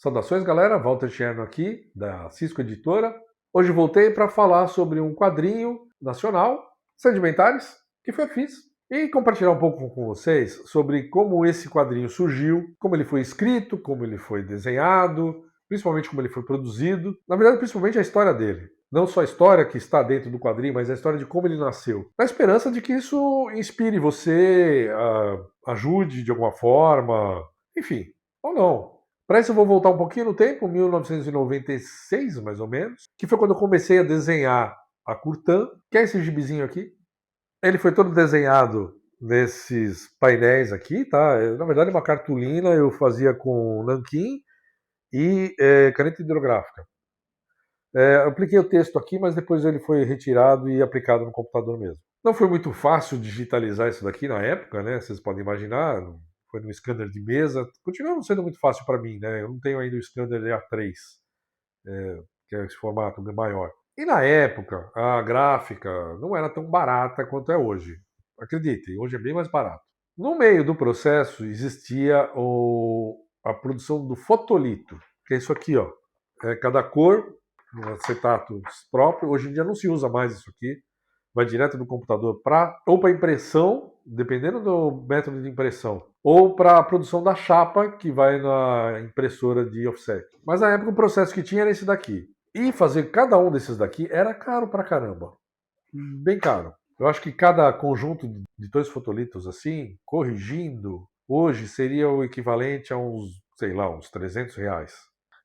Saudações, galera. Walter Cherno aqui, da Cisco Editora. Hoje voltei para falar sobre um quadrinho nacional, Sedimentares, que foi o que fiz, e compartilhar um pouco com vocês sobre como esse quadrinho surgiu, como ele foi escrito, como ele foi desenhado, principalmente como ele foi produzido. Na verdade, principalmente a história dele. Não só a história que está dentro do quadrinho, mas a história de como ele nasceu. Na esperança de que isso inspire você, ajude de alguma forma, enfim, ou não. Para isso eu vou voltar um pouquinho no tempo, 1996 mais ou menos, que foi quando eu comecei a desenhar a Curtan, que é esse gibizinho aqui. Ele foi todo desenhado nesses painéis aqui, tá? Na verdade uma cartolina eu fazia com nanquim e caneta hidrográfica. Eu apliquei o texto aqui, mas depois ele foi retirado e aplicado no computador mesmo. Não foi muito fácil digitalizar isso daqui na época, né? Vocês podem imaginar, foi no scanner de mesa. Continua não sendo muito fácil para mim, né? Eu não tenho ainda o scanner A3, que é esse formato maior. E na época, a gráfica não era tão barata quanto é hoje. Acreditem, hoje é bem mais barato. No meio do processo existia a produção do fotolito, que é isso aqui, ó. Cada cor, um acetato próprio. Hoje em dia não se usa mais isso aqui. Vai direto do computador ou para impressão, dependendo do método de impressão, ou para a produção da chapa, que vai na impressora de offset. Mas na época o processo que tinha era esse daqui. E fazer cada um desses daqui era caro pra caramba. Bem caro. Eu acho que cada conjunto de dois fotolitos assim, corrigindo, hoje seria o equivalente a uns, sei lá, uns R$ 300.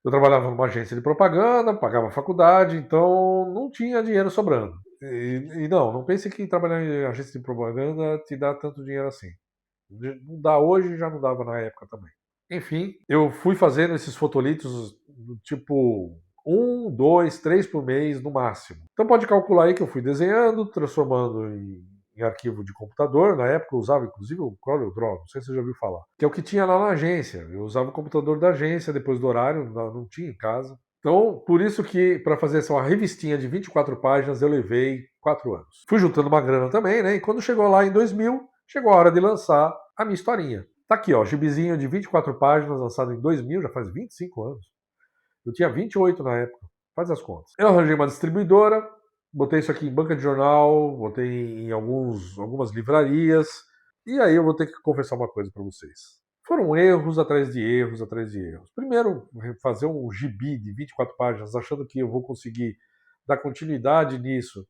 Eu trabalhava numa agência de propaganda, pagava faculdade, então não tinha dinheiro sobrando. E não pense que trabalhar em agência de propaganda te dá tanto dinheiro assim. Não dá hoje, já não dava na época também. Enfim, eu fui fazendo esses fotolitos do tipo 1, 2, 3 por mês no máximo. Então pode calcular aí que eu fui desenhando, transformando em arquivo de computador. Na época eu usava inclusive o CorelDRAW, não sei se você já ouviu falar. Que é o que tinha lá na agência. Eu usava o computador da agência depois do horário, não tinha em casa. Então, por isso que para fazer essa uma revistinha de 24 páginas eu levei 4 anos. Fui juntando uma grana também, né? E quando chegou lá em 2000, chegou a hora de lançar a minha historinha. Tá aqui, ó, gibizinho de 24 páginas, lançado em 2000, já faz 25 anos. Eu tinha 28 na época, faz as contas. Eu arranjei uma distribuidora, botei isso aqui em banca de jornal, botei em algumas livrarias, e aí eu vou ter que confessar uma coisa para vocês. Foram erros atrás de erros atrás de erros. Primeiro, fazer um gibi de 24 páginas, achando que eu vou conseguir dar continuidade nisso,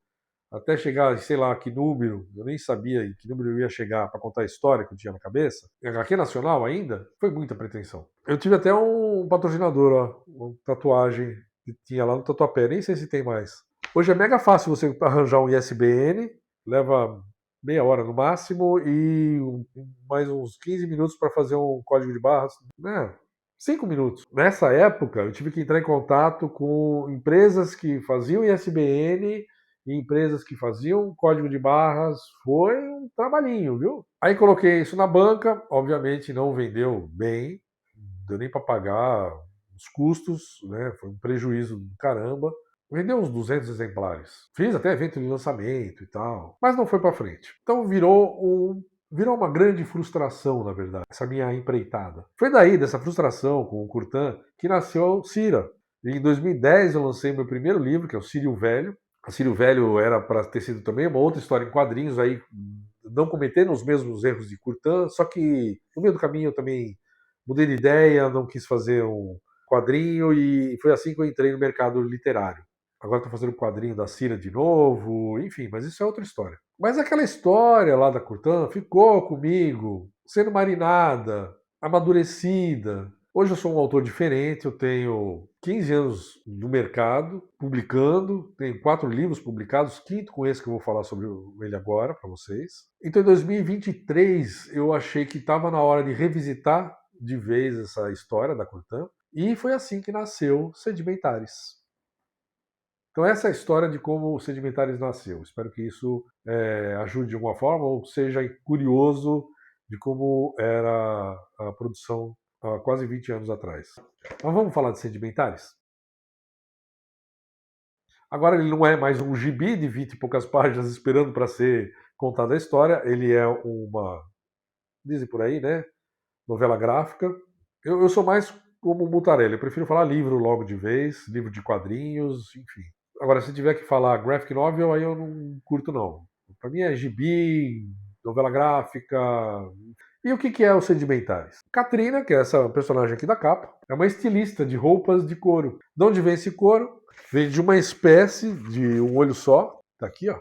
até chegar, sei lá, que número, eu nem sabia em que número eu ia chegar para contar a história que eu tinha na cabeça. HQ nacional ainda, foi muita pretensão. Eu tive até um patrocinador, ó, uma tatuagem que tinha lá no Tatuapé, nem sei se tem mais. Hoje é mega fácil você arranjar um ISBN, leva meia hora no máximo e mais uns 15 minutos para fazer um código de barras, né? 5 minutos. Nessa época, eu tive que entrar em contato com empresas que faziam ISBN e empresas que faziam código de barras. Foi um trabalhinho, viu? Aí coloquei isso na banca, obviamente não vendeu bem, não deu nem para pagar os custos, né? Foi um prejuízo do caramba. Vendeu uns 200 exemplares. Fiz até evento de lançamento e tal, mas não foi para frente. Então virou uma grande frustração, na verdade, essa minha empreitada. Foi daí, dessa frustração com o Curtan, que nasceu Cira. Em 2010 eu lancei meu primeiro livro, que é o Círio Velho. O Círio Velho era para ter sido também uma outra história em quadrinhos, aí não cometendo os mesmos erros de Curtan, só que no meio do caminho eu também mudei de ideia, não quis fazer um quadrinho e foi assim que eu entrei no mercado literário. Agora estou fazendo o quadrinho da Cira de novo, enfim, mas isso é outra história. Mas aquela história lá da Curtan ficou comigo, sendo marinada, amadurecida. Hoje eu sou um autor diferente, eu tenho 15 anos no mercado, publicando, tenho 4 livros publicados, quinto com esse que eu vou falar sobre ele agora para vocês. Então em 2023 eu achei que estava na hora de revisitar de vez essa história da Curtan, e foi assim que nasceu Sedimentares. Então essa é a história de como o Sedimentares nasceu. Espero que isso ajude de alguma forma ou seja curioso de como era a produção há quase 20 anos atrás. Mas vamos falar de Sedimentares? Agora ele não é mais um gibi de 20 e poucas páginas esperando para ser contada a história, ele é uma, dizem por aí, né, novela gráfica. Eu sou mais como mutarela. Eu prefiro falar livro logo de vez, livro de quadrinhos, enfim. Agora, se tiver que falar graphic novel, aí eu não curto, não. Pra mim é gibi, novela gráfica. E o que é os Sedimentares? Katrina, que é essa personagem aqui da capa, é uma estilista de roupas de couro. De onde vem esse couro? Vem de uma espécie de um olho só. Tá aqui, ó.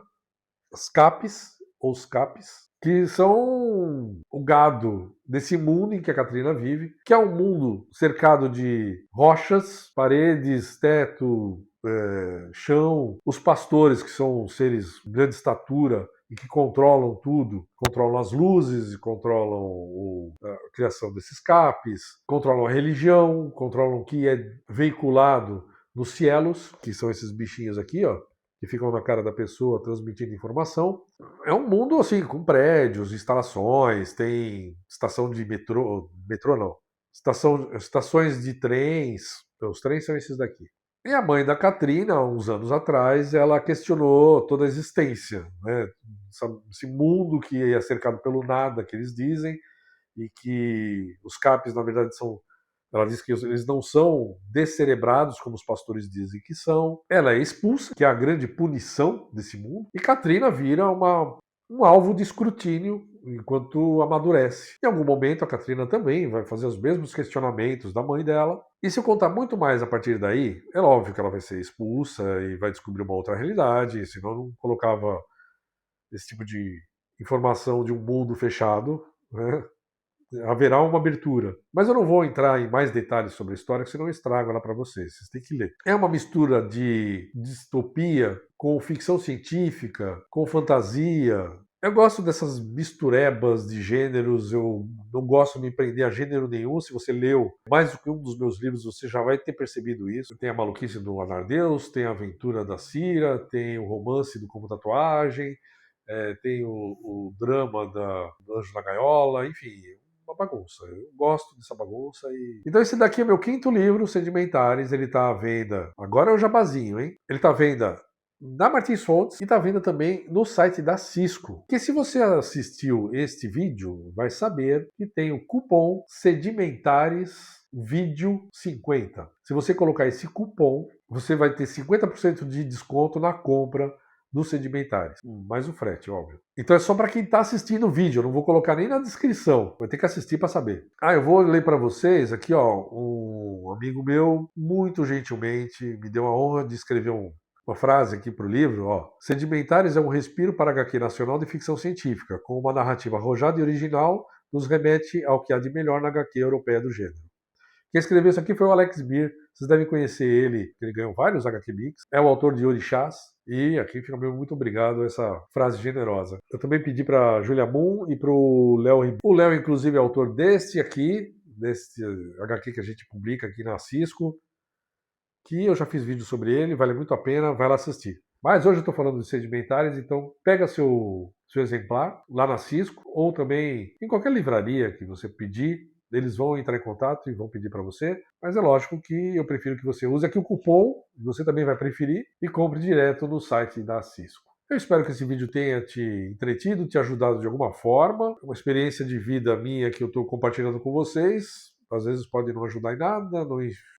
As capes, ou os capes, que são o gado desse mundo em que a Katrina vive, que é um mundo cercado de rochas, paredes, teto, chão, os pastores, que são seres de grande estatura e que controlam tudo, controlam as luzes, controlam a criação desses capes, controlam a religião, controlam o que é veiculado nos cielos, que são esses bichinhos aqui, ó, que ficam na cara da pessoa transmitindo informação. É um mundo assim, com prédios, instalações, tem estação de metrô não, estações de trens, os trens são esses daqui. E a mãe da Katrina, uns anos atrás, ela questionou toda a existência, né? Esse mundo que é cercado pelo nada, que eles dizem, e que os capes, na verdade, são... Ela diz que eles não são descerebrados, como os pastores dizem que são. Ela é expulsa, que é a grande punição desse mundo. E Katrina vira um alvo de escrutínio enquanto amadurece. Em algum momento, a Katrina também vai fazer os mesmos questionamentos da mãe dela. E se eu contar muito mais a partir daí, é óbvio que ela vai ser expulsa e vai descobrir uma outra realidade, senão eu não colocava esse tipo de informação de um mundo fechado, né? Haverá uma abertura. Mas eu não vou entrar em mais detalhes sobre a história, senão eu estrago ela para vocês. Vocês têm que ler. É uma mistura de distopia com ficção científica, com fantasia. Eu gosto dessas misturebas de gêneros, eu não gosto de me prender a gênero nenhum. Se você leu mais do que um dos meus livros, você já vai ter percebido isso. Tem a maluquice do Anardeus, tem a aventura da Cira, tem o romance do Como Tatuagem, tem o drama do Anjo da Gaiola, enfim... uma bagunça. Eu gosto dessa bagunça. Então esse daqui é meu quinto livro, Sedimentares. Ele está à venda... Agora é o jabazinho, hein? Ele está à venda na Martins Fontes e está à venda também no site da Cisco. Que se você assistiu este vídeo, vai saber que tem o cupom Sedimentares Vídeo 50. Se você colocar esse cupom, você vai ter 50% de desconto na compra dos Sedimentares. Mais o frete, óbvio. Então é só para quem está assistindo o vídeo, eu não vou colocar nem na descrição, vai ter que assistir para saber. Eu vou ler para vocês aqui, ó, um amigo meu, muito gentilmente, me deu a honra de escrever uma frase aqui para o livro, ó. Sedimentares é um respiro para a HQ nacional de ficção científica, com uma narrativa arrojada e original, nos remete ao que há de melhor na HQ europeia do gênero. Quem escreveu isso aqui foi o Alex Beer, vocês devem conhecer ele ganhou vários HQ Mix, é o autor de Orixás, e aqui fica meu muito obrigado essa frase generosa. Eu também pedi para Julia Moon e para o Léo. O Léo, inclusive, é autor deste HQ que a gente publica aqui na Cisco, que eu já fiz vídeo sobre ele, vale muito a pena, vai lá assistir. Mas hoje eu estou falando de Sedimentares, então pega seu exemplar lá na Cisco, ou também em qualquer livraria que você pedir, eles vão entrar em contato e vão pedir para você, mas é lógico que eu prefiro que você use aqui o cupom, você também vai preferir, e compre direto no site da Cisco. Eu espero que esse vídeo tenha te entretido, te ajudado de alguma forma, uma experiência de vida minha que eu estou compartilhando com vocês, às vezes pode não ajudar em nada,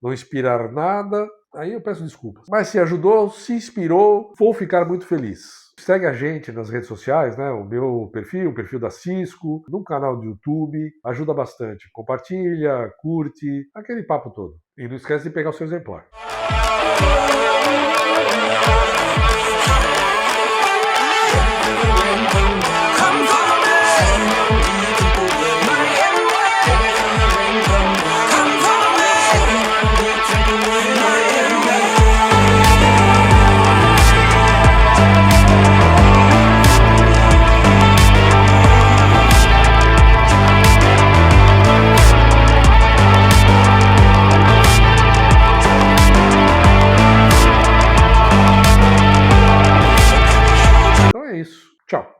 não inspirar nada, aí eu peço desculpas. Mas se ajudou, se inspirou, vou ficar muito feliz. Segue a gente nas redes sociais, né? O meu perfil, o perfil da Cisco, no canal do YouTube, ajuda bastante. Compartilha, curte, aquele papo todo. E não esquece de pegar o seu exemplar.